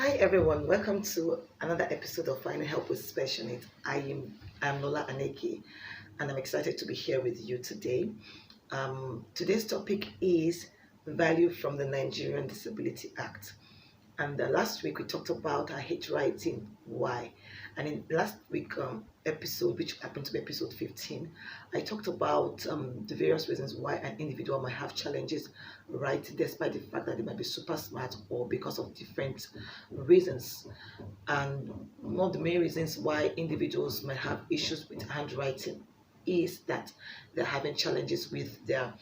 Hi everyone, welcome to another episode of Finding Help with Special Needs. I'm Lola Aneki and I'm excited to be here with you today. Today's topic is value from the Nigerian Disability Act. And last week we talked about I hate writing, why. And in last week episode, which happened to be episode 15, I talked about the various reasons why an individual might have challenges writing despite the fact that they might be super smart or because of different reasons. And one of the main reasons why individuals might have issues with handwriting is that they're having challenges with their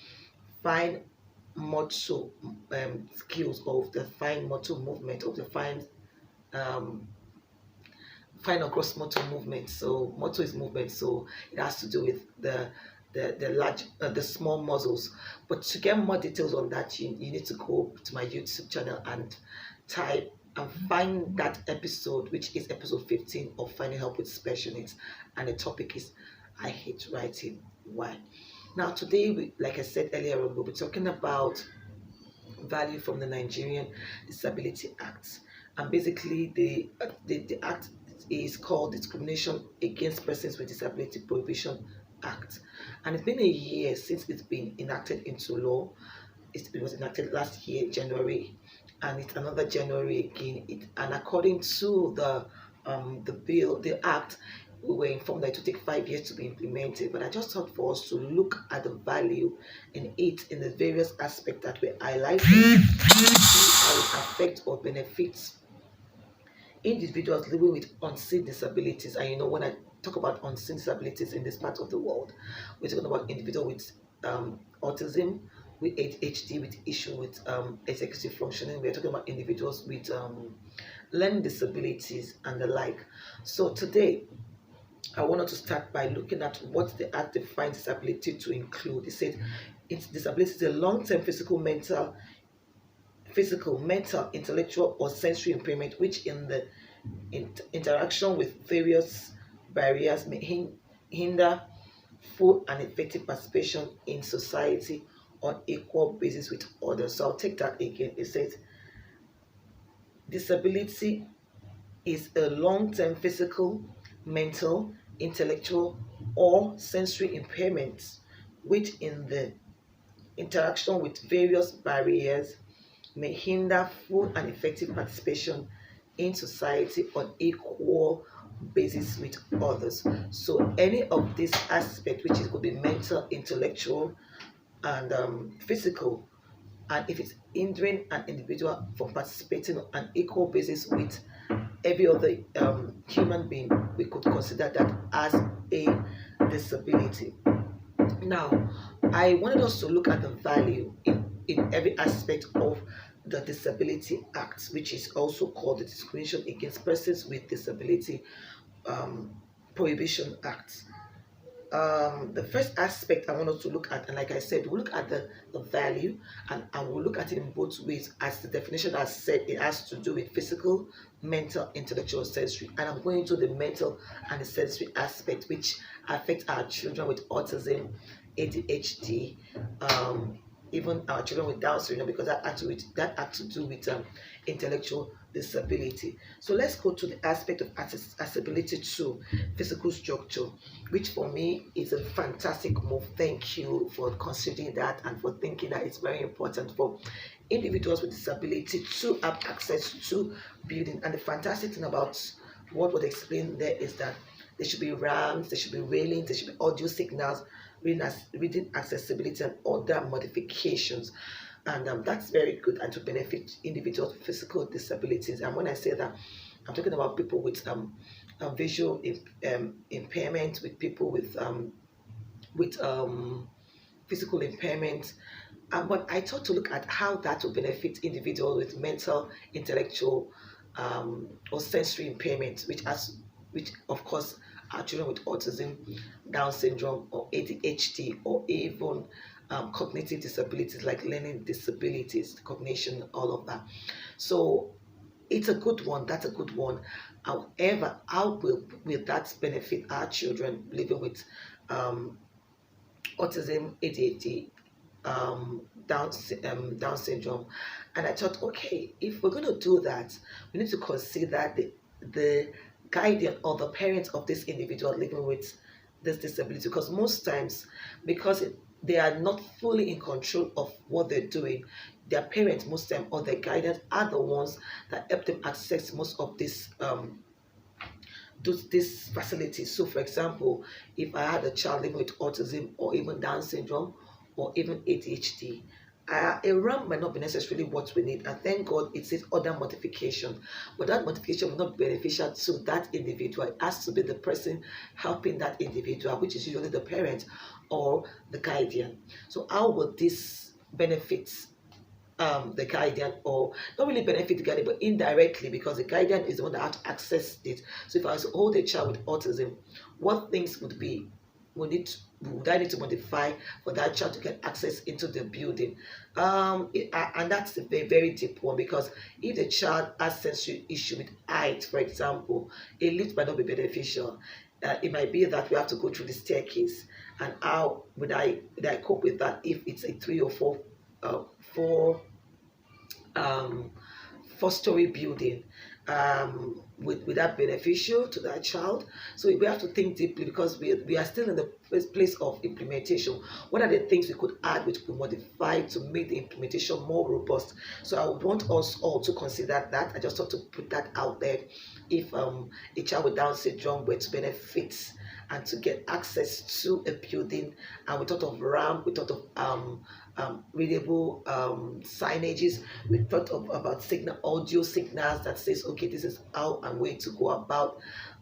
fine motor skills of the fine motor movement of the um, fine or gross motor movement. So motor is movement, so it has to do with the large the small muscles. But to get more details on that, you need to go to my YouTube channel and type and find that episode, which is episode 15 of Finding Help with Special Needs, and the topic is I hate writing, why. Now today, like I said earlier, we'll be talking about value from the Nigerian Disability Act. And basically the act is called Discrimination Against Persons with Disability Prohibition Act. And it's been a year since it's been enacted into law. It was enacted last year, January, and it's another January again. And according to the bill, the act, we were informed that it would take 5 years to be implemented. But I just thought for us to look at the value in it in the various aspects that we're highlighting, how it affects or benefits individuals living with unseen disabilities. And when I talk about unseen disabilities in this part of the world, we're talking about individuals with autism, with ADHD, with issue with executive functioning. We're talking about individuals with learning disabilities and the like. So today, I wanted to start by looking at what the Act defines disability to include. It said it's disability is a long-term physical, mental, intellectual, or sensory impairment which in the interaction with various barriers may hinder full and effective participation in society on equal basis with others. So I'll take that again. It says disability is a long-term physical, mental, intellectual, or sensory impairment which in the interaction with various barriers may hinder full and effective participation in society on equal basis with others. So any of these aspects, which could be mental, intellectual, and physical, and if it's hindering an individual from participating on an equal basis with every other human being, we could consider that as a disability. Now, I wanted us to look at the value in every aspect of the Disability Act, which is also called the Discrimination Against Persons with Disability Prohibition Act. The first aspect I want us to look at, and like I said, we'll look at the value, and we'll look at it in both ways. As the definition has said, it has to do with physical, mental, intellectual, sensory. And I'm going to the mental and the sensory aspect, which affect our children with autism, ADHD, even our children with Down syndrome, because that had to do with intellectual disability. So let's go to the aspect of accessibility to physical structure, which for me is a fantastic move. Thank you for considering that and for thinking that it's very important for individuals with disability to have access to building. And the fantastic thing about what was explained there is that there should be ramps, there should be railings, there should be audio signals, reading accessibility and other modifications. And that's very good and to benefit individuals with physical disabilities. And when I say that, I'm talking about people with visual impairment, with people with physical impairment. But I thought to look at how that will benefit individuals with mental, intellectual, or sensory impairment, which of course are children with autism, Down syndrome, or ADHD, or even cognitive disabilities like learning disabilities, cognition, all of that. So it's a good one. That's a good one. However, how will that benefit our children living with autism, ADHD, Down syndrome. And I thought, okay, if we're going to do that, we need to consider the guardian or the parents of this individual living with this disability, because most times, because they are not fully in control of what they're doing, their parents most time or their guardians are the ones that help them access most of this facility. So, for example, if I had a child living with autism or even Down syndrome or even ADHD, a RAM might not be necessarily what we need. And thank God it says other modification. But that modification will not be beneficial to that individual. It has to be the person helping that individual, which is usually the parent or the guardian. So how will this benefit the guardian, or not really benefit the guardian, but indirectly, because the guardian is the one that has to access it. So if I was to hold a child with autism, what things would I need to modify for that child to get access into the building? And that's a very, very deep one, because if the child has sensory issue with height, for example, a lift might not be beneficial. It might be that we have to go through the staircase, and how would I cope with that if it's a 4 story building? With that beneficial to that child? So we have to think deeply, because we are still in the first place of implementation. What are the things we could add, which could modify to make the implementation more robust? So I would want us all to consider that. I just thought to put that out there. If a child with Down syndrome were to benefit and to get access to a building, and we thought of RAM, we thought of readable signages, we thought about audio signals that says, okay, this is how I'm going to go about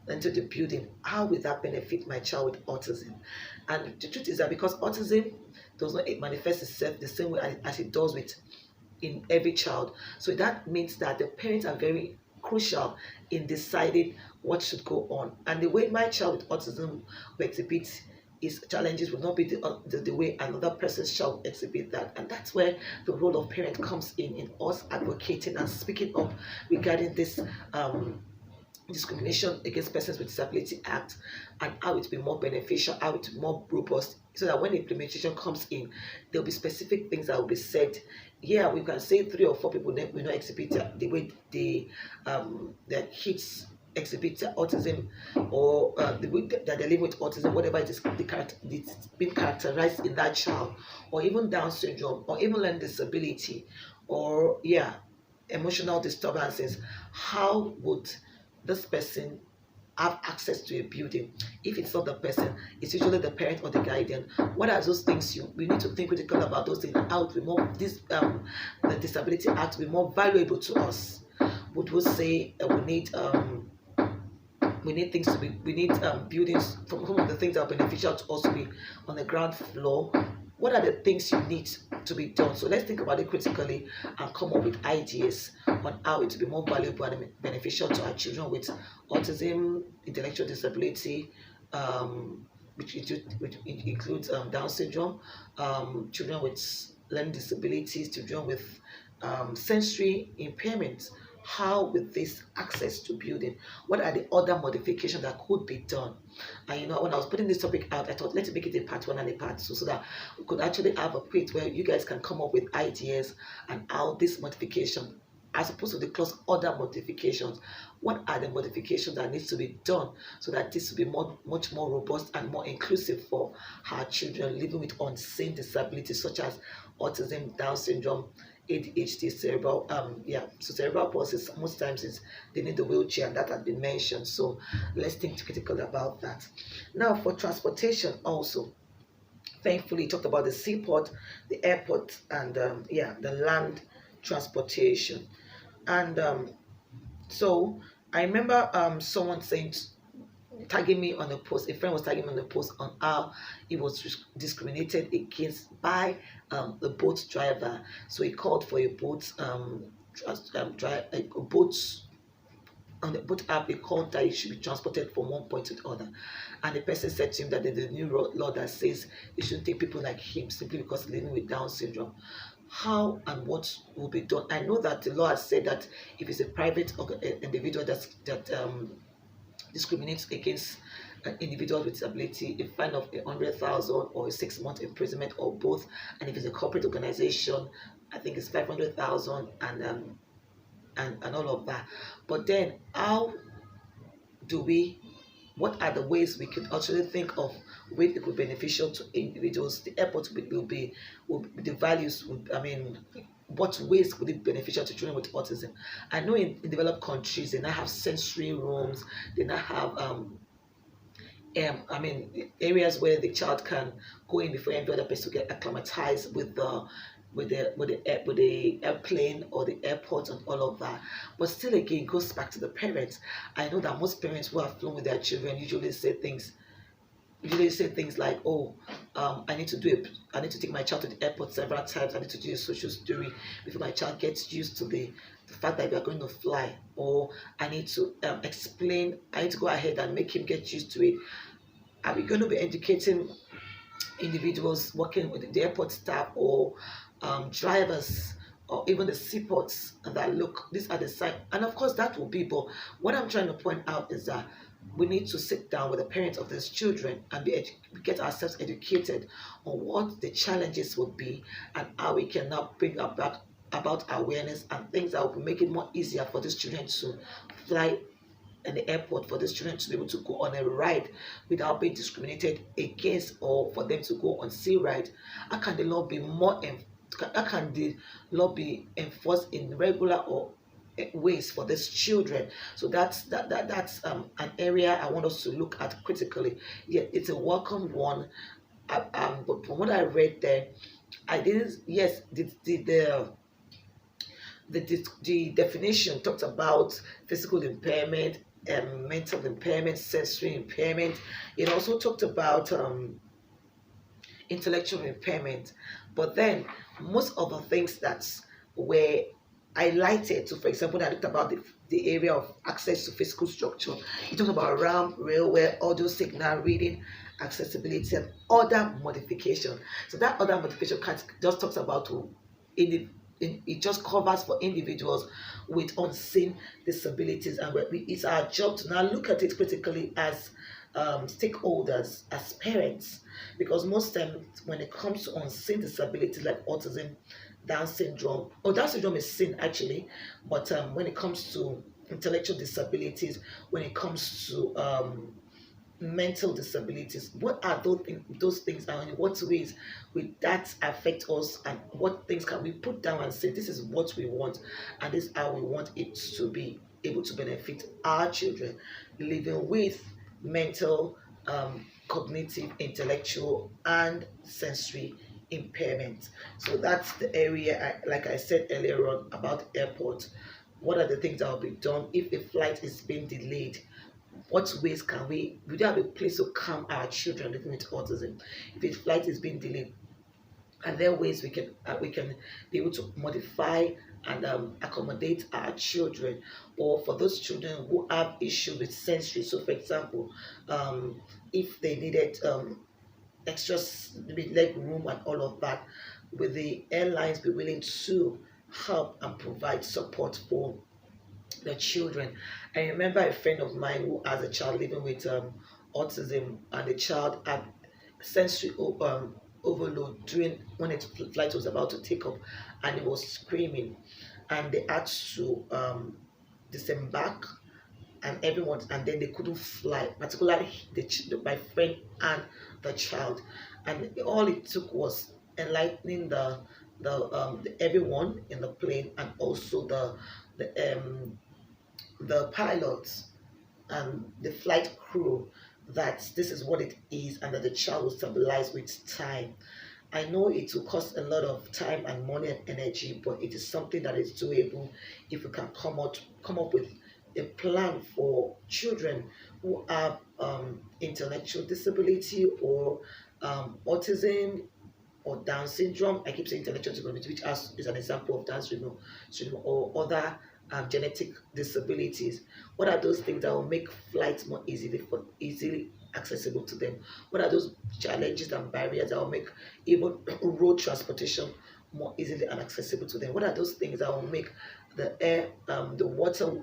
into the building. How will that benefit my child with autism? And the truth is that because autism does not manifest itself the same way as it does with in every child, so that means that the parents are very crucial in deciding what should go on. And the way my child with autism will exhibit his challenges will not be the way another person's child will exhibit that. And that's where the role of parent comes in us advocating and speaking up regarding this Discrimination Against Persons with Disability Act, and how it will be more beneficial, how it will be more robust, so that when implementation comes in, there will be specific things that will be said. Yeah, we can say 3 or 4 people will not exhibit the way their kids exhibit autism, or the way that they live with autism, whatever it is, it's been characterized in that child, or even Down syndrome, or even learning disability, or emotional disturbances. How would this person have access to a building? If it's not the person, it's usually the parent or the guardian. What are those things we need to think critically about those things, and how to remove this the Disability Act to be more valuable to us? Would we say we need things to be, we need buildings, from some of the things that are beneficial to us to be on the ground floor? What are the things you need to be done? So let's think about it critically and come up with ideas on how it will be more valuable and beneficial to our children with autism, intellectual disability, which includes Down syndrome, children with learning disabilities, children with sensory impairments. How with this access to building? What are the other modifications that could be done? And when I was putting this topic out, I thought, let's make it a part 1 and a part 2, so that we could actually have a page where you guys can come up with ideas and how this modification, as opposed to the clause other modifications, what are the modifications that needs to be done so that this will be much more robust and more inclusive for our children living with unseen disabilities such as autism, Down syndrome, ADHD, cerebral so cerebral palsy. Most times they need the wheelchair, and that has been mentioned. So let's think critically about that. Now for transportation also, thankfully talked about the seaport, the airport, and the land transportation. And so I remember someone saying, tagging me on a post, a friend was tagging me on a post on how he was discriminated against by the boat driver. So he called for a boat a boat on the boat app. He called that he should be transported from one point to the other, and the person said to him that there's a new law that says he shouldn't take people like him simply because he's living with Down syndrome. How and what will be done? I know that the law has said that if it's a private individual that discriminates against an individual with disability a fine of 100,000 or a 6 month imprisonment or both. And if it's a corporate organization, I think it's 500,000 and all of that. But then, how do we? What are the ways we could actually think of ways it could be beneficial to individuals? The airport will be the values. Would, I mean, what ways would it be beneficial to children with autism? I know in developed countries they now have sensory rooms. They now have I mean, areas where the child can go in before every other person get acclimatized with the airplane or the airport and all of that. But still, again, it goes back to the parents. I know that most parents who have flown with their children usually say things like, "Oh, I need to do it. I need to take my child to the airport several times. I need to do a social story before my child gets used to the fact that we are going to fly, or I need to explain. I need to go ahead and make him get used to it." Are we going to be educating individuals working with the airport staff or drivers or even the seaports that look, these are the signs? And of course, that will be, but what I'm trying to point out is that we need to sit down with the parents of these children and get ourselves educated on what the challenges would be and how we can now bring about awareness and things that will make it more easier for these children to fly in the airport, for these children to be able to go on a ride without being discriminated against, or for them to go on sea ride. How can the law be how can the law be enforced in regular or ways for these children? So that's an area I want us to look at critically. Yeah, it's a welcome one. But from what I read there, I didn't. Yes, the definition talked about physical impairment, mental impairment, sensory impairment. It also talked about intellectual impairment. But then most of the things that were highlighted, so for example, I looked about the area of access to physical structure. You talk about ramp, railway, audio signal reading, accessibility, and other modification. So that other modification just talks about it just covers for individuals with unseen disabilities, and it's our job to now look at it critically as stakeholders, as parents, because most times when it comes to unseen disabilities like autism, Down syndrome is seen actually, but when it comes to intellectual disabilities, when it comes to mental disabilities, what are those things, and in what ways will that affect us, and what things can we put down and say this is what we want and this is how we want it to be able to benefit our children living with mental, cognitive, intellectual, and sensory impairment. So that's the area, like I said earlier on about airport. What are the things that will be done if a flight is being delayed? What ways can we have a place to calm our children living with autism if a flight is being delayed? And there are ways we can be able to modify and accommodate our children, or for those children who have issues with sensory. So for example, if they needed extra leg room and all of that, will the airlines be willing to help and provide support for the children? I remember a friend of mine who has a child living with autism, and the child had sensory overload during when its flight was about to take off, and it was screaming, and they had to disembark and everyone, and then they couldn't fly, particularly my friend and the child, and all it took was enlightening the everyone in the plane, and also the pilots and the flight crew, that this is what it is and that the child will stabilize with time. I know it will cost a lot of time and money and energy, but it is something that is doable if we can come up with a plan for children who have intellectual disability, or autism, or Down syndrome. I keep saying intellectual disability, which is an example of Down syndrome, or other genetic disabilities. What are those things that will make flights more easily accessible to them? What are those challenges and barriers that will make even road transportation more easily and accessible to them? What are those things that will make the water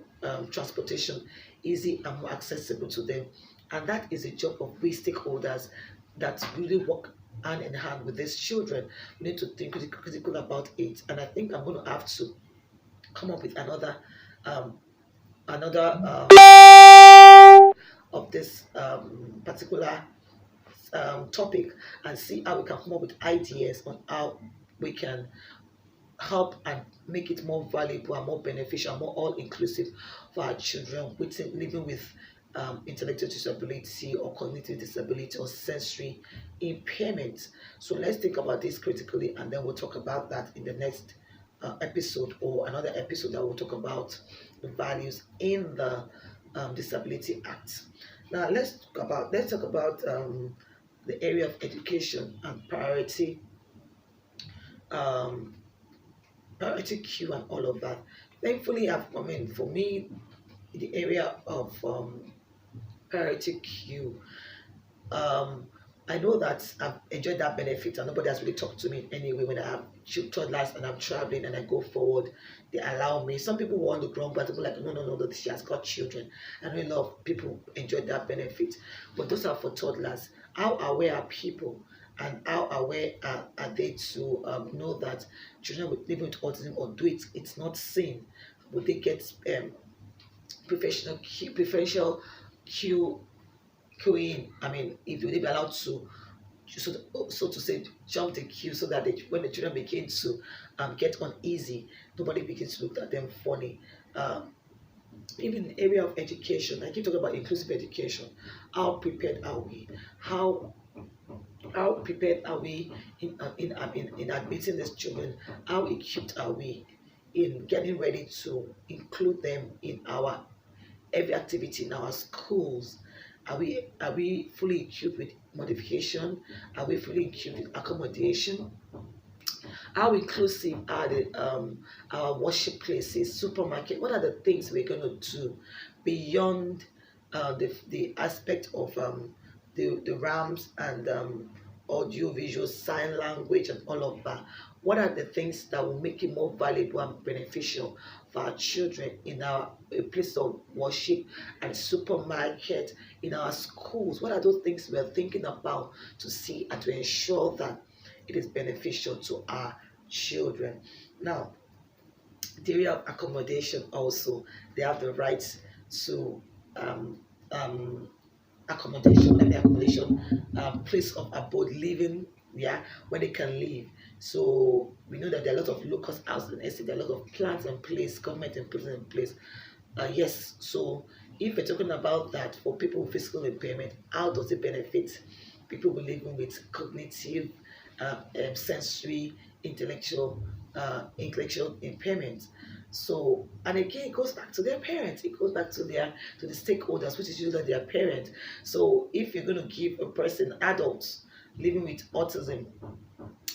transportation easy and more accessible to them? And that is a job of we stakeholders that really work hand in hand with these children. We need to think critical about it. And I think I'm going to have to come up with um, another of this particular topic, and see how we can come up with ideas on how we can help and make it more valuable and more beneficial, more all inclusive for our children living with intellectual disability or cognitive disability or sensory impairment. So let's think about this critically, and then we'll talk about that in the next episode, or another episode that will talk about the values in the Disability Act. Now let's talk about the area of education and um, priority queue and all of that. Thankfully, I mean, for me, the area of priority queue, um, I know that I've enjoyed that benefit, and nobody has really talked to me anyway when I have toddlers and I'm traveling and I go forward. They allow me. Some people want to grow, but people like, no, no, no, that she has got children. And a lot of people enjoy that benefit. But those are for toddlers. How aware are people, and how aware are they to know that children living with autism or do it, it's not sin? Would they get preferential queue queuing? I mean, if they be allowed to, so to say, jump the queue, so that when the children begin to get uneasy, nobody begins to look at them funny. Um, Even in the area of education, I keep talking about inclusive education. How prepared are we? How how prepared are we in admitting these children? How equipped are we in getting ready to include them in our every activity in our schools? Are we fully equipped with modification? Are we fully equipped with accommodation? How inclusive are our worship places, supermarket? What are the things we're going to do beyond the aspect of the RAMs and audio, visual, sign language, and all of that? What are the things that will make it more valuable and beneficial for our children in our place of worship and supermarket, in our schools? What are those things we are thinking about to see and to ensure that it is beneficial to our children? Now, the area of accommodation also, they have the right to um, um, accommodation, let me accommodation, place of abode, living, yeah, where they can live. So we know that there are a lot of low-cost houses in estate, there are a lot of plans in place, government and plans in place. Yes, so if we're talking about that for people with physical impairment, how does it benefit people who living with cognitive, sensory, intellectual impairment? So, and again, it goes back to their parents. It goes back to the stakeholders, which is usually their parents. So, if you're going to give a person, adults living with autism,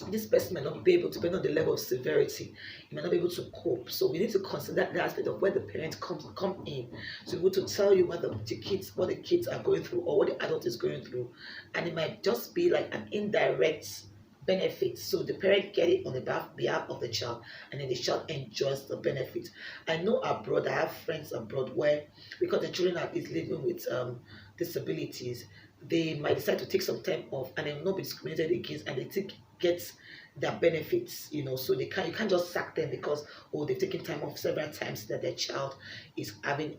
this person may not be able to, depending on the level of severity, he may not be able to cope. So we need to consider the aspect of where the parents come in, to be able to tell you what the kids are going through, or what the adult is going through. And it might just be like an indirect benefit. So the parent get it on the behalf of the child, and then the child enjoys the benefit. I know abroad, I have friends abroad where, because the children is living with disabilities, they might decide to take some time off and they will not be discriminated against, and they get their benefits, so you can't just sack them because, oh, they've taken time off several times, that their child is having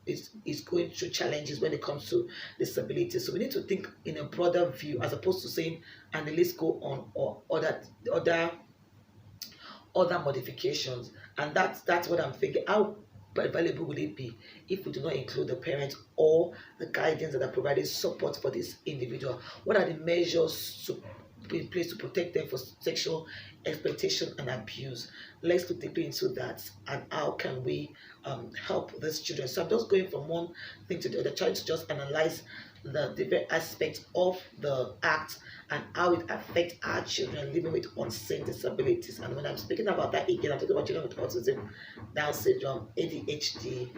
is going through challenges when it comes to disability. So we need to think in a broader view, as opposed to saying, and the list go on, or other modifications. And that's what I'm thinking. How valuable would it be if we do not include the parents or the guardians that are providing support for this individual? What are the measures to be in place to protect them for sexual exploitation and abuse? Let's look deeply into that, and how can we help these children? So I'm just going from one thing to the other, trying to just analyze the different aspects of the act and how it affects our children living with unseen disabilities. And when I'm speaking about that again, I'm talking about children with autism, Down syndrome, ADHD,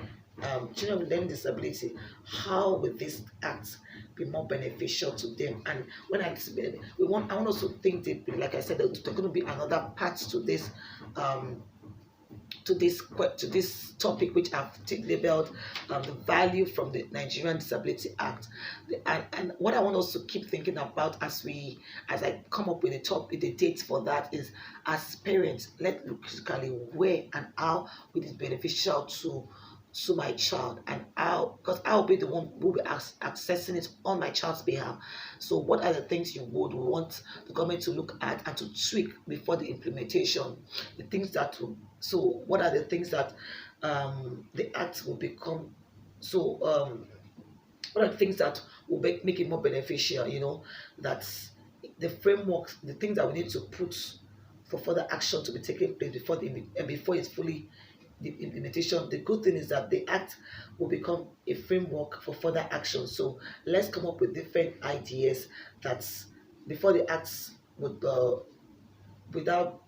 children with learning disability. How will this act be more beneficial to them? And when I I want us to think deeply. Like I said, there's going to be another part to this to this topic, which I've labeled the value from the Nigerian Disability Act. And what I want us to keep thinking about as I come up with the dates for that is, as parents, let's look critically where and how it is beneficial to my child, and how, because I'll be the one who will be accessing it on my child's behalf. So what are the things you would want the government to look at and to tweak before the implementation? The things that will, so what are the things that the act will become, so what are the things that will make it more beneficial, that's the framework, the things that we need to put for further action to be taken place before it's fully the implementation. The good thing is that the act will become a framework for further action. So let's come up with different ideas that before the acts would without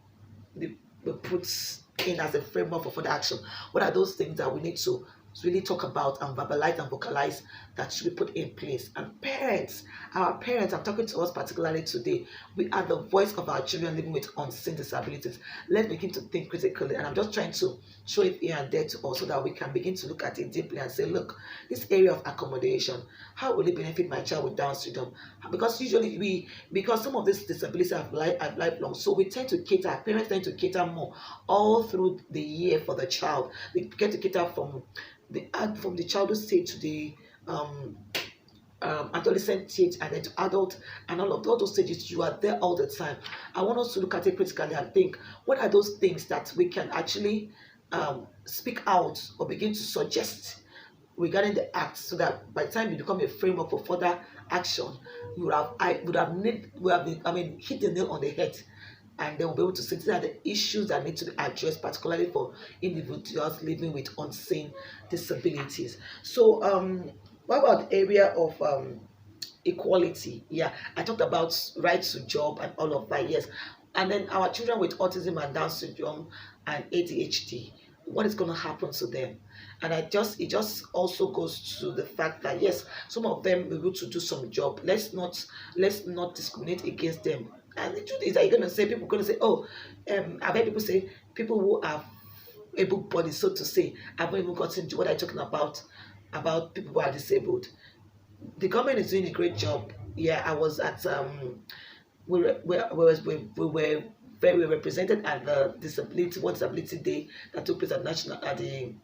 the put in as a framework for further action. What are those things that we need to really talk about and verbalize and vocalize that should be put in place? And parents, our parents, I'm talking to us particularly today, we are the voice of our children living with unseen disabilities. Let's begin to think critically, and I'm just trying to show it here and there to us so that we can begin to look at it deeply and say, look, this area of accommodation, how will it benefit my child with Down syndrome? Because usually because some of these disabilities are lifelong, so we tend to cater, our parents tend to cater more all through the year for the child. We get to cater from the childhood stage to the adolescent stage, and then to adult, and all those stages. You are there all the time. I want us to look at it critically and think, what are those things that we can actually speak out or begin to suggest regarding the act, so that by the time you become a framework for further action, we would have hit the nail on the head, and they will be able to see these are the issues that need to be addressed, particularly for individuals living with unseen disabilities. So what about the area of equality? Yeah, I talked about right to job and all of that, yes. And then our children with autism and Down syndrome and ADHD, what is going to happen to them? And it just also goes to the fact that yes, some of them will be able to do some job. Let's not discriminate against them. And the truth is that people are going to say, oh, I've heard people say people who are able-bodied, so to say, haven't even gotten to what I'm talking about people who are disabled. The government is doing a great job. Yeah, I was at we were very represented at the World Disability Day that took place at the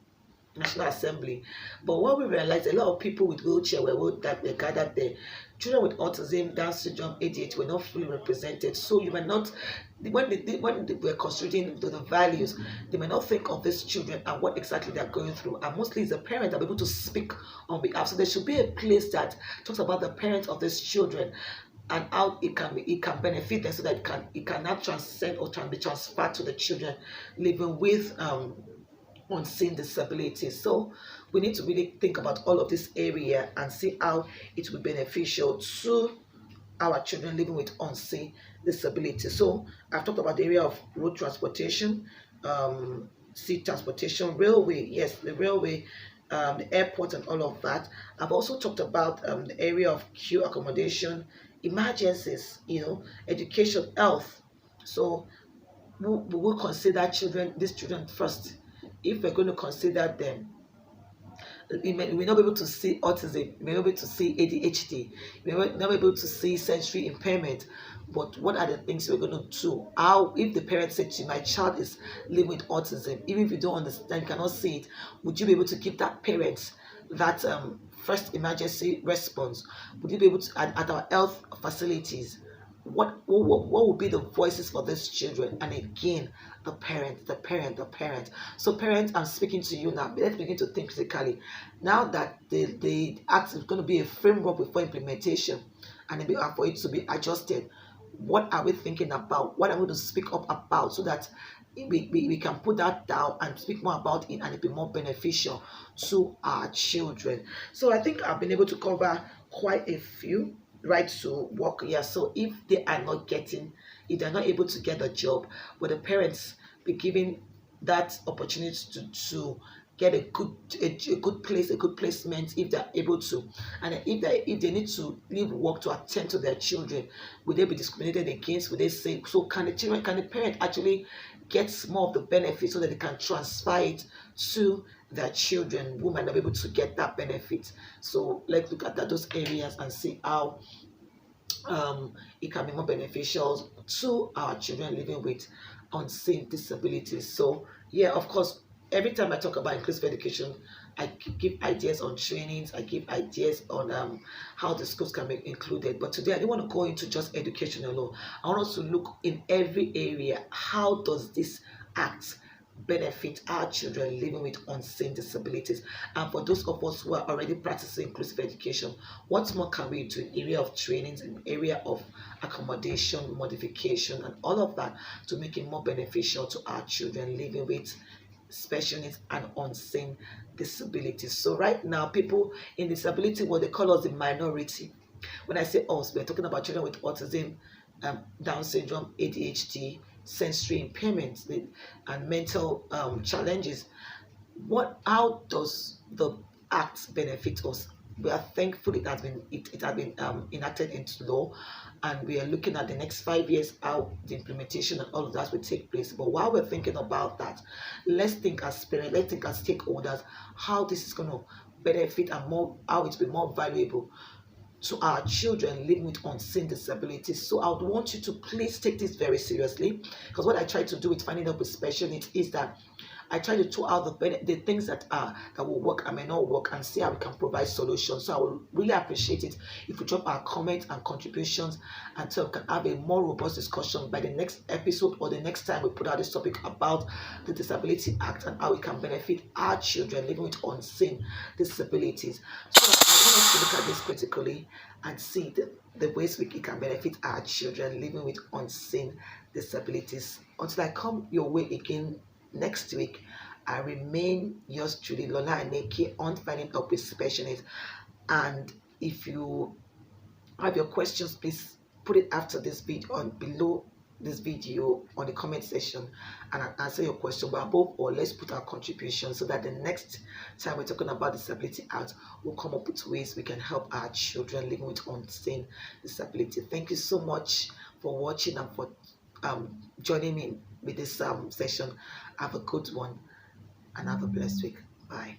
National Assembly. But what we realized, a lot of people with wheelchair were gathered there. Children with autism, Down syndrome, ADHD were not fully represented. So you were not, when they were considering the values, they may not think of these children and what exactly they're going through. And mostly it's the parents that are able to speak on behalf. So there should be a place that talks about the parents of these children and how it can benefit them, so that it can now transcend or can be transferred to the children living with unseen disabilities. So we need to really think about all of this area and see how it will be beneficial to our children living with unseen disabilities. So I've talked about the area of road transportation, sea transportation, railway, yes, the railway, the airport and all of that. I've also talked about the area of queue accommodation, emergencies, education, health. So we will consider these children first. If we're going to consider them, we may not be able to see autism, we may not be able to see ADHD, we may not be able to see sensory impairment, but what are the things we're going to do? How, if the parent said to you, my child is living with autism, even if you don't understand, you cannot see it, would you be able to give that parent that first emergency response? Would you be able to, at our health facilities, what would be the voices for these children? And again, the parent. So parents, I'm speaking to you now. Let's begin to think critically. Now that the act is going to be a framework before implementation, and for it to be adjusted, what are we thinking about? What are we going to speak up about, so that we can put that down and speak more about it, and it be more beneficial to our children? So I think I've been able to cover quite a few. Right to work, yeah. So if they're not able to get a job, will the parents be given that opportunity to get a good placement if they're able to? And if they need to leave work to attend to their children, will they be discriminated against? Will they say, so can the parent actually get more of the benefit so that they can transfer it to their children who might not be able to get that benefit. So let's look at those areas and see how it can be more beneficial to our children living with unseen disabilities. So yeah, of course, every time I talk about inclusive education, I give ideas on trainings, I give ideas on how the schools can be included. But today I don't want to go into just education alone. I want us to look in every area. How does this act benefit our children living with unseen disabilities? And for those of us who are already practicing inclusive education, what more can we do in area of trainings, in area of accommodation, modification, and all of that to make it more beneficial to our children living with special needs and unseen disabilities? So right now, people in disability, what they call us the minority. When I say us, we're talking about children with autism, Down syndrome, ADHD, sensory impairments, and mental challenges. How does the act benefit us? We are thankful it has been enacted into law, and we are looking at the next 5 years how the implementation and all of that will take place. But while we're thinking about that, let's think as parents, let's think as stakeholders how this is going to benefit and more how it will be more valuable to our children living with unseen disabilities. So I would want you to please take this very seriously, because what I try to do with finding out with special needs is that I try to throw out the things that will work and may not work, and see how we can provide solutions. So I would really appreciate it if you drop our comments and contributions, and so we can have a more robust discussion by the next episode or the next time we put out this topic about the Disability Act and how it can benefit our children living with unseen disabilities. So I want us to look at this critically and see the ways it can benefit our children living with unseen disabilities. Until I come your way again next week, I remain yours truly, Lola Aneke, on Finding Up with Special Needs. And if you have your questions, please put it after this video, on below this video on the comment section, and I'll answer your question. But above all, let's put our contribution so that the next time we're talking about Disability Act, we'll come up with ways we can help our children living with unseen disability. Thank you so much for watching and for joining me with this session. Have a good one and have a blessed week. Bye.